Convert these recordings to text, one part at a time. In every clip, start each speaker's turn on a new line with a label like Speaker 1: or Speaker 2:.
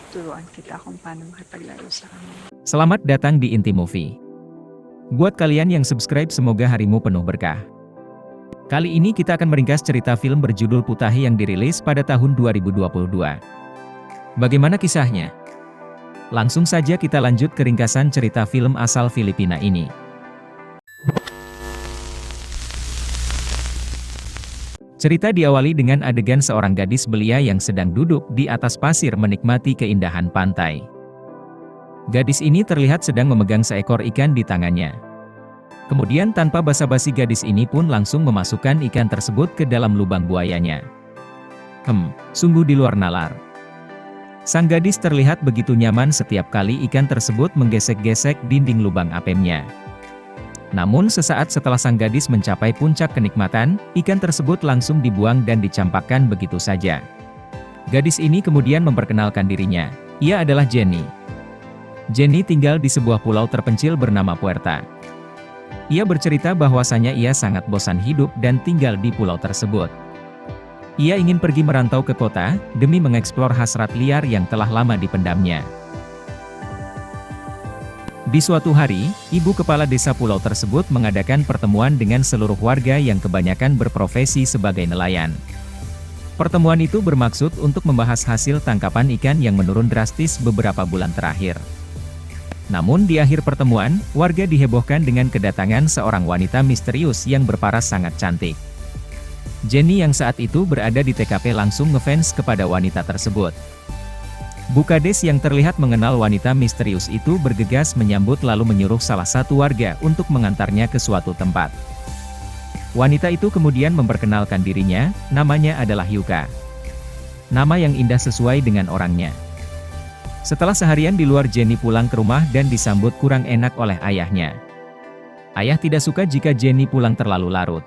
Speaker 1: turuan kita kung paano makipaglaro sa kanila.
Speaker 2: Selamat datang di Inti Movie. Buat kalian yang subscribe, semoga harimu penuh berkah. Kali ini kita akan meringkas cerita film berjudul Putahi yang dirilis pada tahun 2022. Bagaimana kisahnya? Langsung saja kita lanjut ke ringkasan cerita film asal Filipina ini. Cerita diawali dengan adegan seorang gadis belia yang sedang duduk di atas pasir menikmati keindahan pantai. Gadis ini terlihat sedang memegang seekor ikan di tangannya. Kemudian tanpa basa-basi gadis ini pun langsung memasukkan ikan tersebut ke dalam lubang buayanya. Sungguh di luar nalar. Sang gadis terlihat begitu nyaman setiap kali ikan tersebut menggesek-gesek dinding lubang apemnya. Namun sesaat setelah sang gadis mencapai puncak kenikmatan, ikan tersebut langsung dibuang dan dicampakkan begitu saja. Gadis ini kemudian memperkenalkan dirinya. Ia adalah Jenny. Jenny tinggal di sebuah pulau terpencil bernama Puerta. Ia bercerita bahwasanya ia sangat bosan hidup dan tinggal di pulau tersebut. Ia ingin pergi merantau ke kota, demi mengeksplor hasrat liar yang telah lama dipendamnya. Di suatu hari, ibu kepala desa pulau tersebut mengadakan pertemuan dengan seluruh warga yang kebanyakan berprofesi sebagai nelayan. Pertemuan itu bermaksud untuk membahas hasil tangkapan ikan yang menurun drastis beberapa bulan terakhir. Namun di akhir pertemuan, warga dihebohkan dengan kedatangan seorang wanita misterius yang berparas sangat cantik. Jenny yang saat itu berada di TKP langsung ngefans kepada wanita tersebut. Bu Kades yang terlihat mengenal wanita misterius itu bergegas menyambut lalu menyuruh salah satu warga untuk mengantarnya ke suatu tempat. Wanita itu kemudian memperkenalkan dirinya, namanya adalah Yuka. Nama yang indah sesuai dengan orangnya. Setelah seharian di luar, Jenny pulang ke rumah dan disambut kurang enak oleh ayahnya. Ayah tidak suka jika Jenny pulang terlalu larut.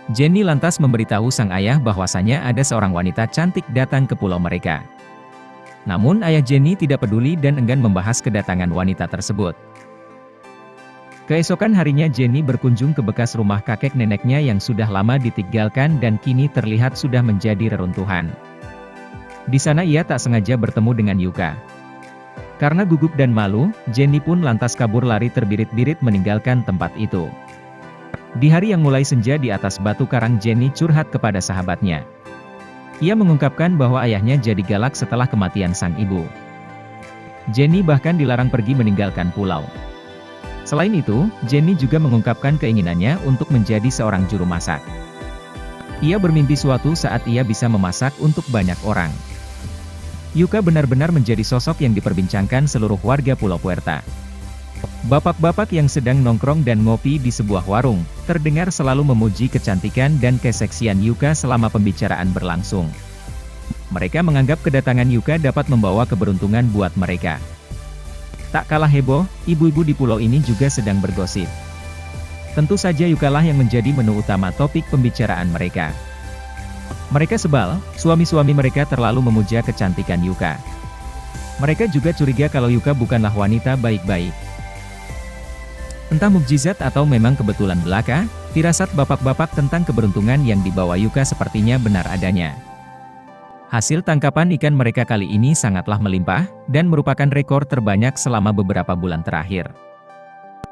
Speaker 2: Jenny lantas memberitahu sang ayah bahwasanya ada seorang wanita cantik datang ke pulau mereka. Namun ayah Jenny tidak peduli dan enggan membahas kedatangan wanita tersebut. Keesokan harinya Jenny berkunjung ke bekas rumah kakek neneknya yang sudah lama ditinggalkan dan kini terlihat sudah menjadi reruntuhan. Di sana ia tak sengaja bertemu dengan Yuka. Karena gugup dan malu, Jenny pun lantas kabur lari terbirit-birit meninggalkan tempat itu. Di hari yang mulai senja di atas batu karang, Jenny curhat kepada sahabatnya. Ia mengungkapkan bahwa ayahnya jadi galak setelah kematian sang ibu. Jenny bahkan dilarang pergi meninggalkan pulau. Selain itu, Jenny juga mengungkapkan keinginannya untuk menjadi seorang juru masak. Ia bermimpi suatu saat ia bisa memasak untuk banyak orang. Yuka benar-benar menjadi sosok yang diperbincangkan seluruh warga Pulau Puerta. Bapak-bapak yang sedang nongkrong dan ngopi di sebuah warung, terdengar selalu memuji kecantikan dan keseksian Yuka selama pembicaraan berlangsung. Mereka menganggap kedatangan Yuka dapat membawa keberuntungan buat mereka. Tak kalah heboh, ibu-ibu di pulau ini juga sedang bergosip. Tentu saja Yuka lah yang menjadi menu utama topik pembicaraan mereka. Mereka sebal, suami-suami mereka terlalu memuja kecantikan Yuka. Mereka juga curiga kalau Yuka bukanlah wanita baik-baik. Entah mukjizat atau memang kebetulan belaka, firasat bapak-bapak tentang keberuntungan yang dibawa Yuka sepertinya benar adanya. Hasil tangkapan ikan mereka kali ini sangatlah melimpah, dan merupakan rekor terbanyak selama beberapa bulan terakhir.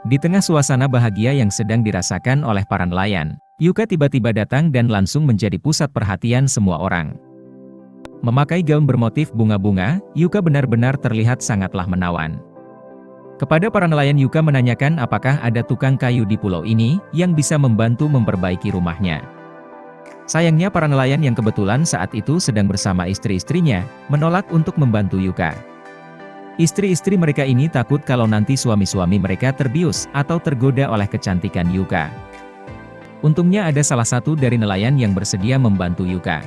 Speaker 2: Di tengah suasana bahagia yang sedang dirasakan oleh para nelayan, Yuka tiba-tiba datang dan langsung menjadi pusat perhatian semua orang. Memakai gaun bermotif bunga-bunga, Yuka benar-benar terlihat sangatlah menawan. Kepada para nelayan, Yuka menanyakan apakah ada tukang kayu di pulau ini, yang bisa membantu memperbaiki rumahnya. Sayangnya para nelayan yang kebetulan saat itu sedang bersama istri-istrinya, menolak untuk membantu Yuka. Istri-istri mereka ini takut kalau nanti suami-suami mereka terbius, atau tergoda oleh kecantikan Yuka. Untungnya ada salah satu dari nelayan yang bersedia membantu Yuka.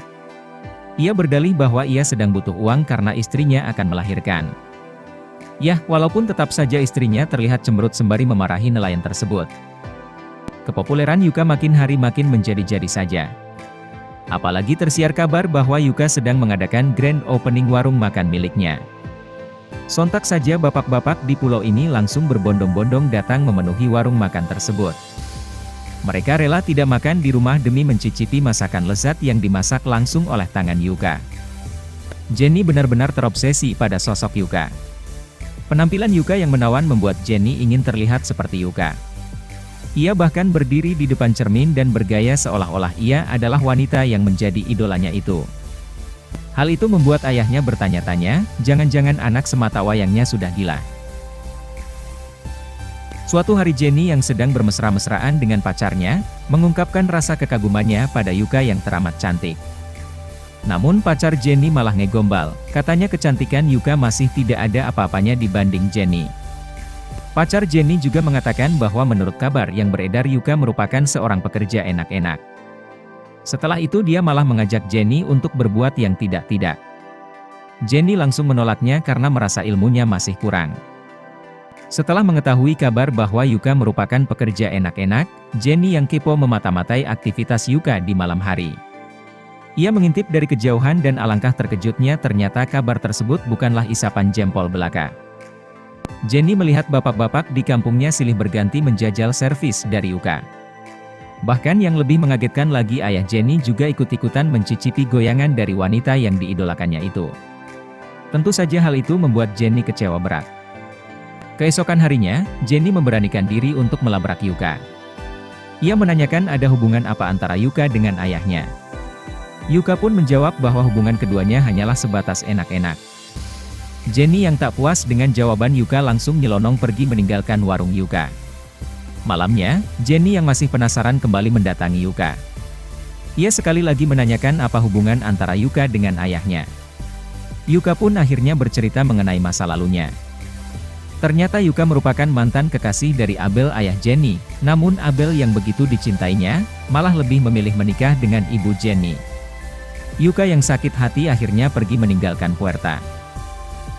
Speaker 2: Ia berdalih bahwa ia sedang butuh uang karena istrinya akan melahirkan. Yah, walaupun tetap saja istrinya terlihat cemberut sembari memarahi nelayan tersebut. Kepopuleran Yuka makin hari makin menjadi-jadi saja. Apalagi tersiar kabar bahwa Yuka sedang mengadakan grand opening warung makan miliknya. Sontak saja bapak-bapak di pulau ini langsung berbondong-bondong datang memenuhi warung makan tersebut. Mereka rela tidak makan di rumah demi mencicipi masakan lezat yang dimasak langsung oleh tangan Yuka. Jenny benar-benar terobsesi pada sosok Yuka. Penampilan Yuka yang menawan membuat Jenny ingin terlihat seperti Yuka. Ia bahkan berdiri di depan cermin dan bergaya seolah-olah ia adalah wanita yang menjadi idolanya itu. Hal itu membuat ayahnya bertanya-tanya, jangan-jangan anak semata wayangnya sudah gila. Suatu hari Jenny yang sedang bermesra-mesraan dengan pacarnya, mengungkapkan rasa kekagumannya pada Yuka yang teramat cantik. Namun pacar Jenny malah ngegombal, katanya kecantikan Yuka masih tidak ada apa-apanya dibanding Jenny. Pacar Jenny juga mengatakan bahwa menurut kabar yang beredar Yuka merupakan seorang pekerja enak-enak. Setelah itu dia malah mengajak Jenny untuk berbuat yang tidak-tidak. Jenny langsung menolaknya karena merasa ilmunya masih kurang. Setelah mengetahui kabar bahwa Yuka merupakan pekerja enak-enak, Jenny yang kepo memata-matai aktivitas Yuka di malam hari. Ia mengintip dari kejauhan dan alangkah terkejutnya ternyata kabar tersebut bukanlah isapan jempol belaka. Jenny melihat bapak-bapak di kampungnya silih berganti menjajal servis dari Yuka. Bahkan yang lebih mengagetkan lagi ayah Jenny juga ikut-ikutan mencicipi goyangan dari wanita yang diidolakannya itu. Tentu saja hal itu membuat Jenny kecewa berat. Keesokan harinya, Jenny memberanikan diri untuk melabrak Yuka. Ia menanyakan ada hubungan apa antara Yuka dengan ayahnya. Yuka pun menjawab bahwa hubungan keduanya hanyalah sebatas enak-enak. Jenny yang tak puas dengan jawaban Yuka langsung nyelonong pergi meninggalkan warung Yuka. Malamnya, Jenny yang masih penasaran kembali mendatangi Yuka. Ia sekali lagi menanyakan apa hubungan antara Yuka dengan ayahnya. Yuka pun akhirnya bercerita mengenai masa lalunya. Ternyata Yuka merupakan mantan kekasih dari Abel ayah Jenny, namun Abel yang begitu dicintainya, malah lebih memilih menikah dengan ibu Jenny. Yuka yang sakit hati akhirnya pergi meninggalkan Puerta.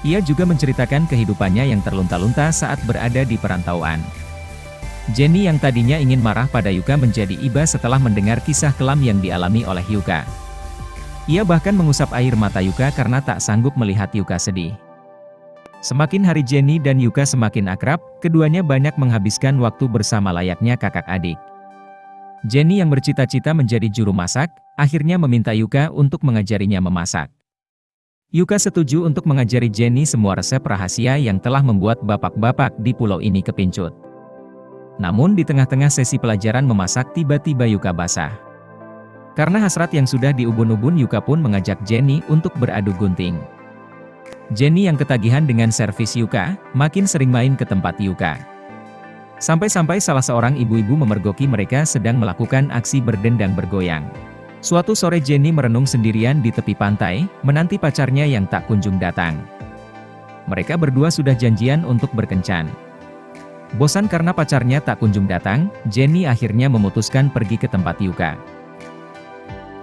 Speaker 2: Ia juga menceritakan kehidupannya yang terlunta-lunta saat berada di perantauan. Jenny yang tadinya ingin marah pada Yuka menjadi iba setelah mendengar kisah kelam yang dialami oleh Yuka. Ia bahkan mengusap air mata Yuka karena tak sanggup melihat Yuka sedih. Semakin hari Jenny dan Yuka semakin akrab, keduanya banyak menghabiskan waktu bersama layaknya kakak adik. Jenny yang bercita-cita menjadi juru masak, akhirnya meminta Yuka untuk mengajarinya memasak. Yuka setuju untuk mengajari Jenny semua resep rahasia yang telah membuat bapak-bapak di pulau ini kepincut. Namun di tengah-tengah sesi pelajaran memasak tiba-tiba Yuka basah. Karena hasrat yang sudah diubun-ubun Yuka pun mengajak Jenny untuk beradu gunting. Jenny yang ketagihan dengan servis Yuka, makin sering main ke tempat Yuka. Sampai-sampai salah seorang ibu-ibu memergoki mereka sedang melakukan aksi berdendang bergoyang. Suatu sore Jenny merenung sendirian di tepi pantai, menanti pacarnya yang tak kunjung datang. Mereka berdua sudah janjian untuk berkencan. Bosan karena pacarnya tak kunjung datang, Jenny akhirnya memutuskan pergi ke tempat Yuka.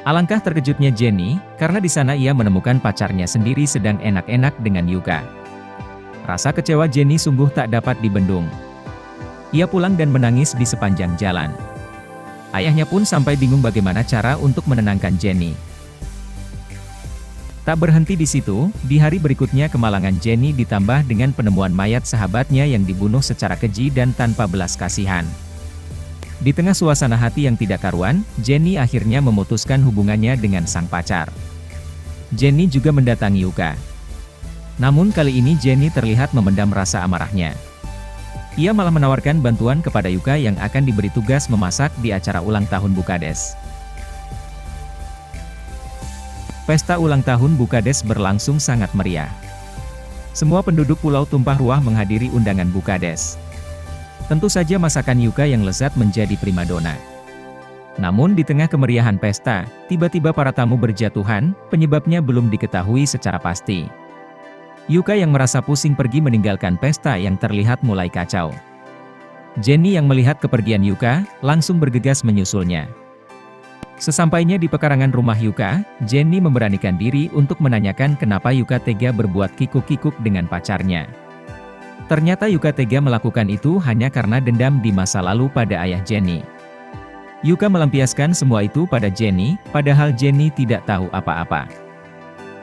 Speaker 2: Alangkah terkejutnya Jenny, karena di sana ia menemukan pacarnya sendiri sedang enak-enak dengan Yuka. Rasa kecewa Jenny sungguh tak dapat dibendung. Ia pulang dan menangis di sepanjang jalan. Ayahnya pun sampai bingung bagaimana cara untuk menenangkan Jenny. Tak berhenti di situ, di hari berikutnya kemalangan Jenny ditambah dengan penemuan mayat sahabatnya yang dibunuh secara keji dan tanpa belas kasihan. Di tengah suasana hati yang tidak karuan, Jenny akhirnya memutuskan hubungannya dengan sang pacar. Jenny juga mendatangi Yuka. Namun kali ini Jenny terlihat memendam rasa amarahnya. Ia malah menawarkan bantuan kepada Yuka yang akan diberi tugas memasak di acara ulang tahun Bukades. Pesta ulang tahun Bukades berlangsung sangat meriah. Semua penduduk pulau tumpah ruah menghadiri undangan Bukades. Tentu saja masakan Yuka yang lezat menjadi primadona. Namun di tengah kemeriahan pesta, tiba-tiba para tamu berjatuhan, penyebabnya belum diketahui secara pasti. Yuka yang merasa pusing pergi meninggalkan pesta yang terlihat mulai kacau. Jenny yang melihat kepergian Yuka, langsung bergegas menyusulnya. Sesampainya di pekarangan rumah Yuka, Jenny memberanikan diri untuk menanyakan kenapa Yuka tega berbuat kikuk-kikuk dengan pacarnya. Ternyata Yuka tega melakukan itu hanya karena dendam di masa lalu pada ayah Jenny. Yuka melampiaskan semua itu pada Jenny, padahal Jenny tidak tahu apa-apa.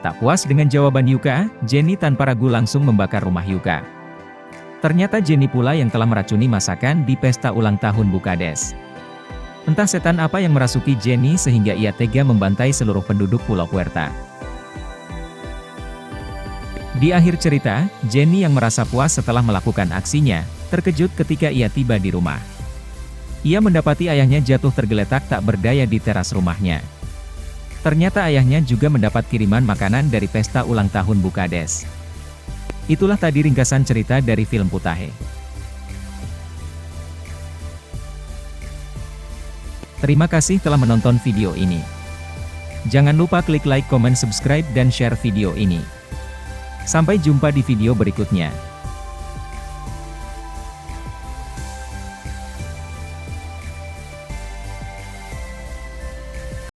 Speaker 2: Tak puas dengan jawaban Yuka, Jenny tanpa ragu langsung membakar rumah Yuka. Ternyata Jenny pula yang telah meracuni masakan di pesta ulang tahun Bukades. Entah setan apa yang merasuki Jenny sehingga ia tega membantai seluruh penduduk Pulau Puerta. Di akhir cerita, Jenny yang merasa puas setelah melakukan aksinya, terkejut ketika ia tiba di rumah. Ia mendapati ayahnya jatuh tergeletak tak berdaya di teras rumahnya. Ternyata ayahnya juga mendapat kiriman makanan dari pesta ulang tahun Bukades. Itulah tadi ringkasan cerita dari film Putahe. Terima kasih telah menonton video ini. Jangan lupa klik like, comment, subscribe, dan share video ini. Sampai jumpa di video berikutnya.